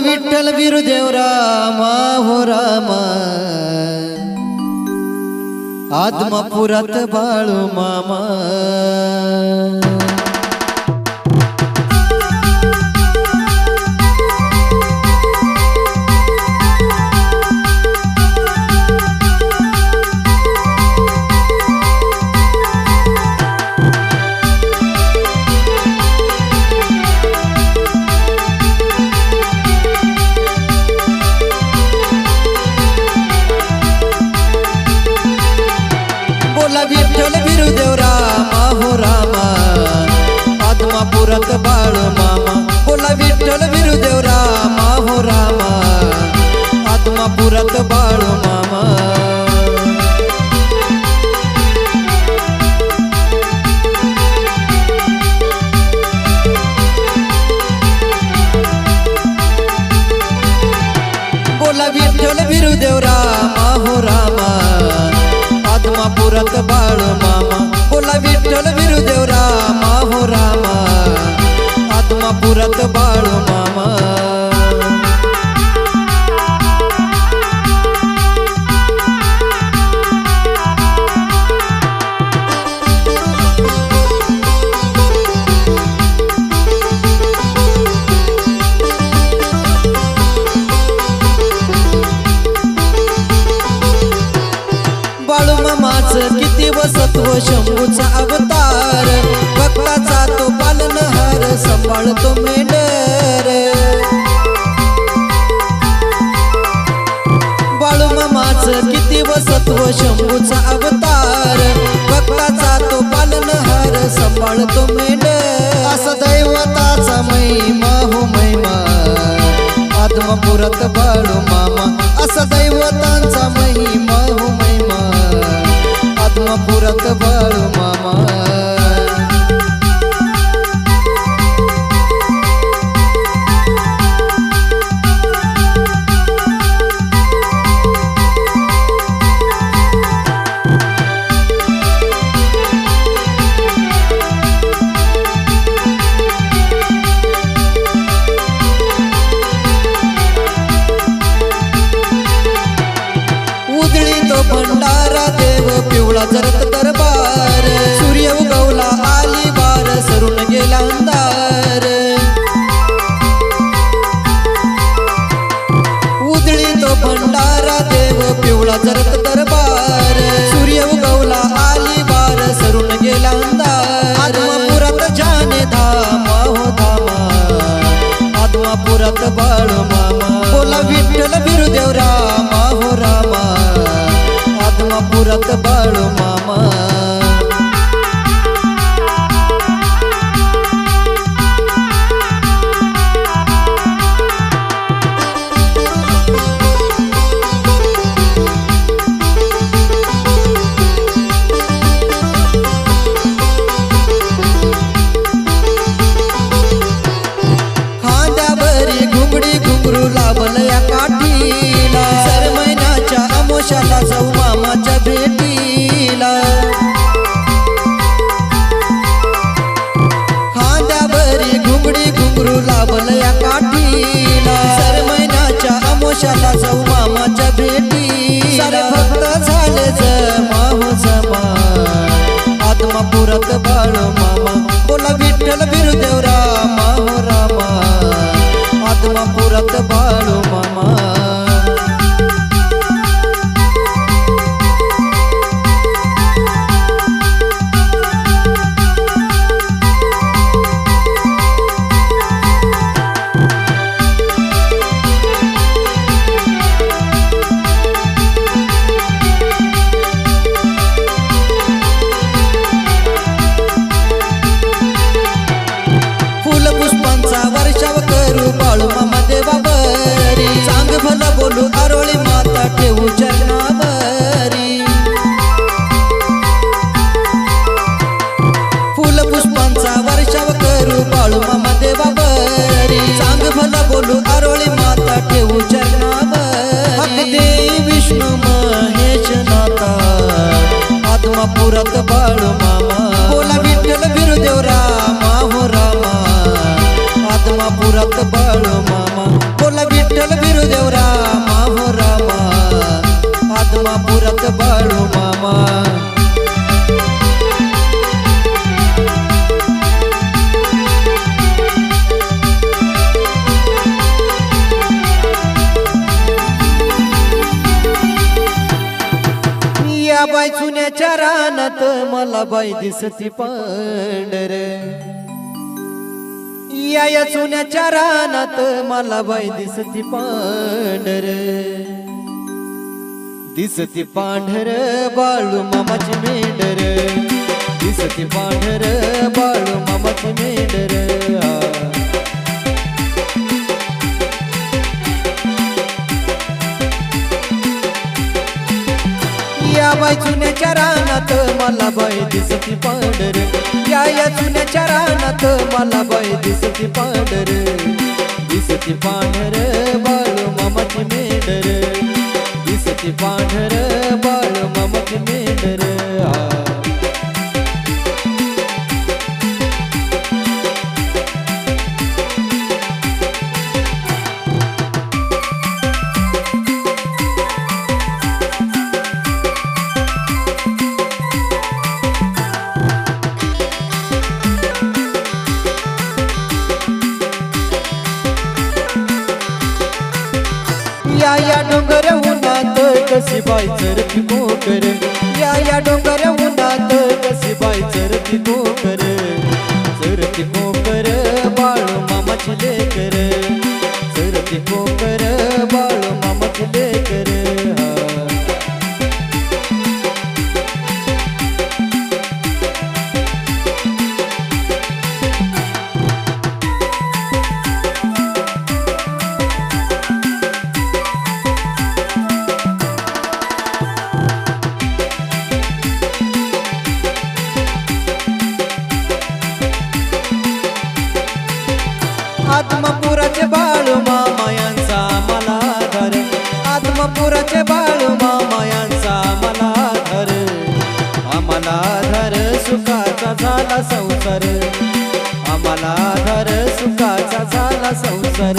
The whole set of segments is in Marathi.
विठ्ठल बिरुदेव रामा हो रामा आदमापुरात बाळू मामा विठ्ठल बिरुदेव रामा हो रामा आदमापुरात बाळू मामा बोला विठ्ठल बिरुदेव रामा हो रामा आदमापुरात बाळू मामा बोला विठ्ठल बिरुदेव रामा हो रामा आदमापुरात बाळू मामा बोला विठ्ठल बिरुदेव रामा हो रामा आदमापुरात बाळू मामा बाळू मामाचं किती वसत्व शंभूचा अवतार भक्ताचा तो पालनहार सांभाळतो मेंढर बाळू मामाचं किती वसत्व शंभूचा अवतार भक्ताचा तो पालनहार सांभाळतो मेंढर असा दैवताचा महिमा हो महिमा आदमापुरात बाळू मामा असा दैवतांचा महिमा हो महिमा आदमापुरात बाळू मामा उजळी तो भंडारा देव पिवळा जरत दरबार सूर्य उगवला आली बार सरून गेला अंधार उजळी तो भंडारा देव पिवळा जरत दरबार सूर्य उगवला आली बार सरून गेला अंधार आदमापुरात जाने धामा हो धामा आदमापुरात बाळू मामा बोला विठ्ठल बिरुदेव रामा हो रामा आदमापुरात बाळू मामा खांद्यावरी घुंगडी घुंगरू लावल या काठीला सर महिन्याच्या अमोशाला जाऊ मामाच्या भेटीला खांद्यावरी घुंगडी घुंगरू लावल या काठीला सर महिन्याच्या अमोशाला जाऊ मामाच्या भेटीला सारे भक्त झाले जमा हो जमा आदमापुरात बाळू मामा बोला विठ्ठल बिरुदेव रामा हो रामा आदमापुरात बाळू मामा पुष्पांचा वर्षाव करू बाळू मामा देवावरी चांग भला बोलू आरोळी माता ठेवू चरणावरी फुल पुष्पांचा वर्षाव करू बाळू मामा देवावरी चांग भला बोलू आरोळी माता ठेवू चरणावरी देई विष्णू महेश नाता आदमापुरात बाळू मामा बोला विठ्ठल बिरुदेव रामा हो रामा आदमापुरात बाळू मामा बोला चुन्याच्या रानात मला बाई दिसती पांढर या चुन्याच्या रानात मला बाई दिसती पांढर दिसती पांढर बाळू मामाची मेंढर दिसती पांढर बाळू मामाची मेंढर या बाई चुन्याच्या रानात मला बाई दिसती पांढर या चुन्याच्या रानात मला बाई दिसती पांढर दिसती पांढर बाळू मामाची मेंढर दिसती पांढर बाळू मामाची मेंढर या डोंगर उन्हात कशी बाई चरती कोकर या डोंगर उन्हात कशी बाई चरती कोकर बाळू मामाची लेकर चरती कोकर बाळू मामाची लेकर आत्मापुराचे बाळू मामा यांचा मला आधार आत्मापुराचे बाळू मामा यांचा आम्हाला आधार सुखाचा झाला संसार आम्हाला आधार सुखाचा झाला संसार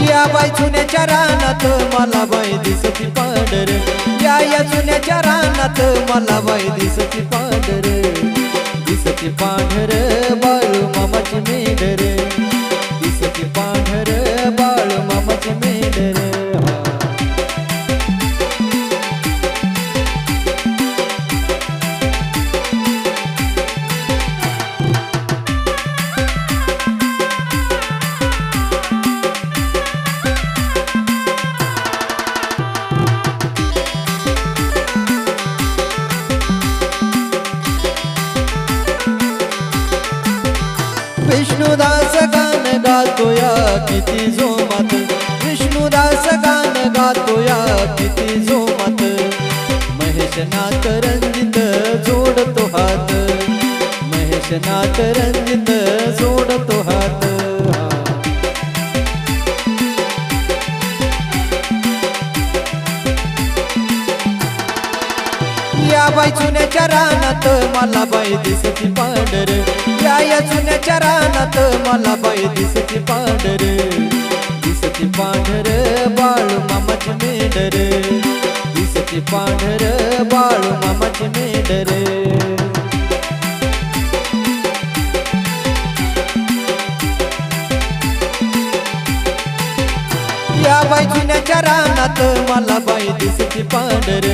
या बाई चुन्याच्या रानात मला बाई दिसती पांढर या चुन्याच्या रानात मला बाई दिसती पांढर बाळू मामाची मेंढर दिसती पांढर बाळू मामाची मेंढर विष्णुदास गान गातोया किती जोमात विष्णुदास गान गातोया किती जोमात महेशनाथ रंजित जोडतो हात महेशनाथ रंजित जोडतो हात या बाई चुन्याच्या रानात मला बाई दिसती पांढर या चुन्याच्या रानात मला बाई दिसती पांढर दिसती पांढर बाळू मामाची मेंढर दिसती पांढर बाळू मामाची मेंढर या बाई चुन्याच्या रानात मला बाई दिसती पांढर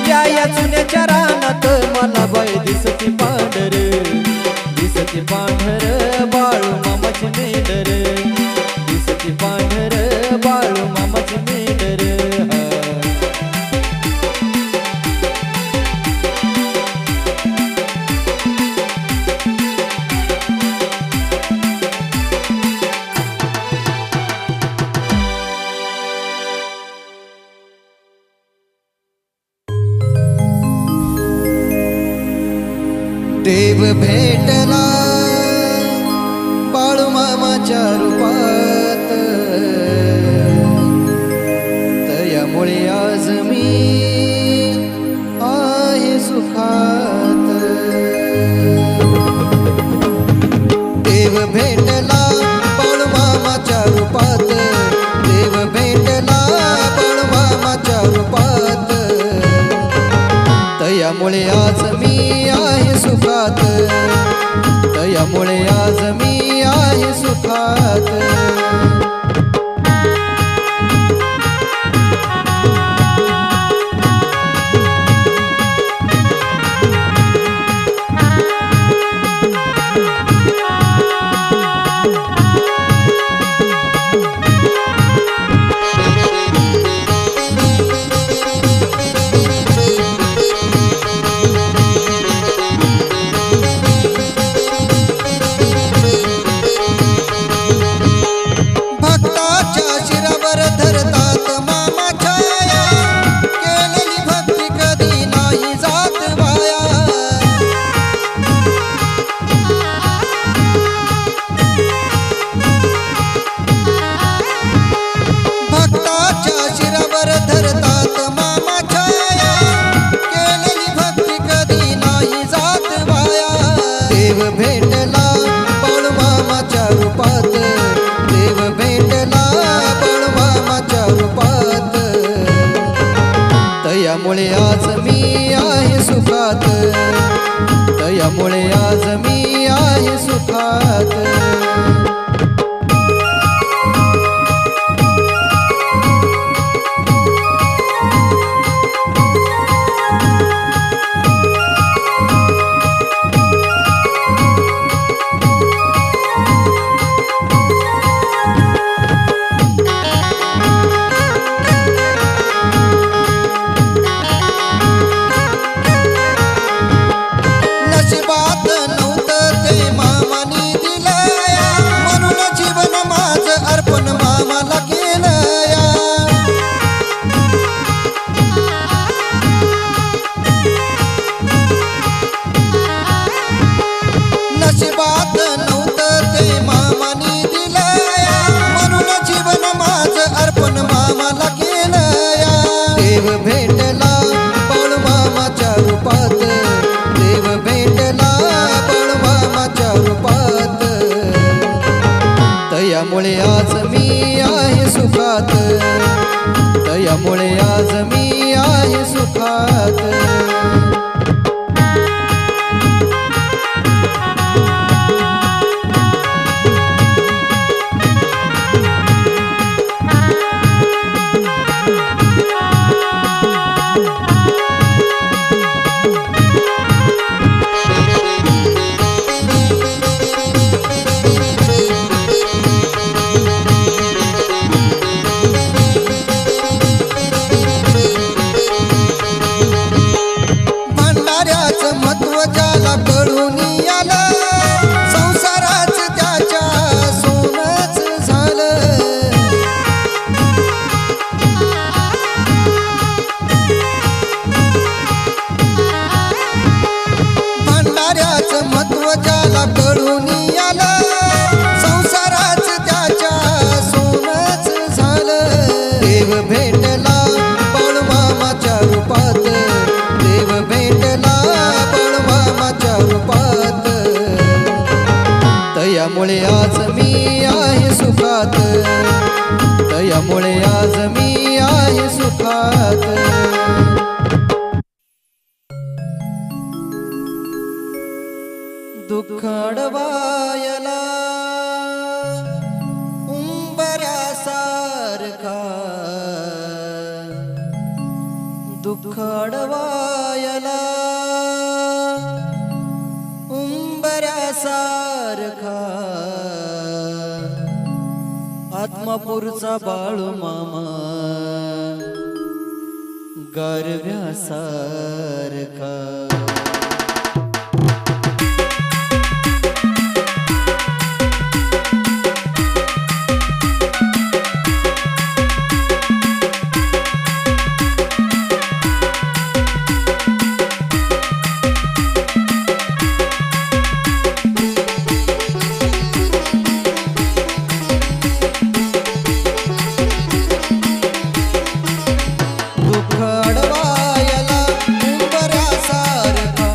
या चुन्याच्या रानात मला बाई दिसती पांढर दिसती पांढर बाळू मामाची मेंढर दिसती पांढर बाळू मामाची मेंढर देव भेटला बाळू मामाच्या रूपात तयामुळे आज मी आहे सुखात देव भेटला बाळू मामाच्या रूपात देव भेटला बाळू मामाच्या रूपात तयामुळे आज मी आहे सुखात तयामुळे आज मी आहे सुखात दयामुळे आज मी आहे सुखात, दयामुळे आज मी आहे सुखात. नशिबात नव्हतं ते मामानी दिलंया, म्हणून जीवन माझं अर्पण मामाला केलंया. नशिबात नव्हतं ते मामानी दिलंया, म्हणून जीवन माझं अर्पण मामाला केलंया. देव भेटला बाळू मामाच्या रूपात, देव भेटला बाळू मामाच्या रूपात. दयामुळे आज मी आहे सुखात, दयामुळे आज मी आहे सुखात. महत्व ज्याला कळून आलं, संसाराच त्याच्या सोनच झालं. भंडाऱ्याच महत्व ज्याला कळून आलं, संसाराच त्याच्या सोनच झालं. देव भेटला बाळू मामाच्या रूपात, देव भेटला रूपात. दयामुळे आज मी आहे सुखात, दयामुळे आज मी आहे सुखात. दुःख अडवायला उंबऱ्यासारखा, दुःख अडवायला सारखा. आत्मापूरचा बाळू मामा गारव्यासारखा. दुःख अडवायला उंबऱ्यासारखा,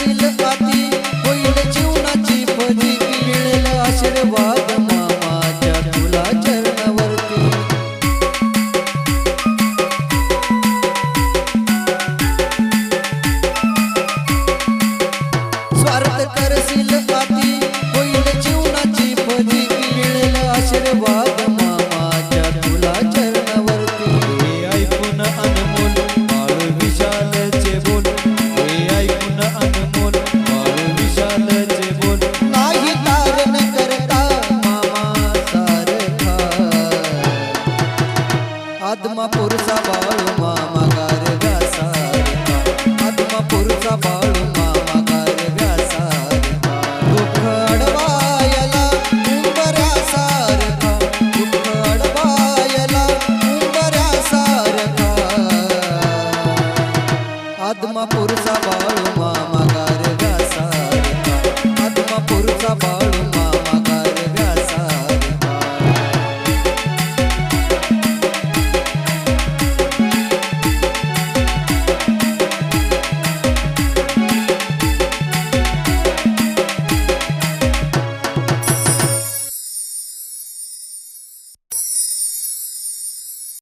येईल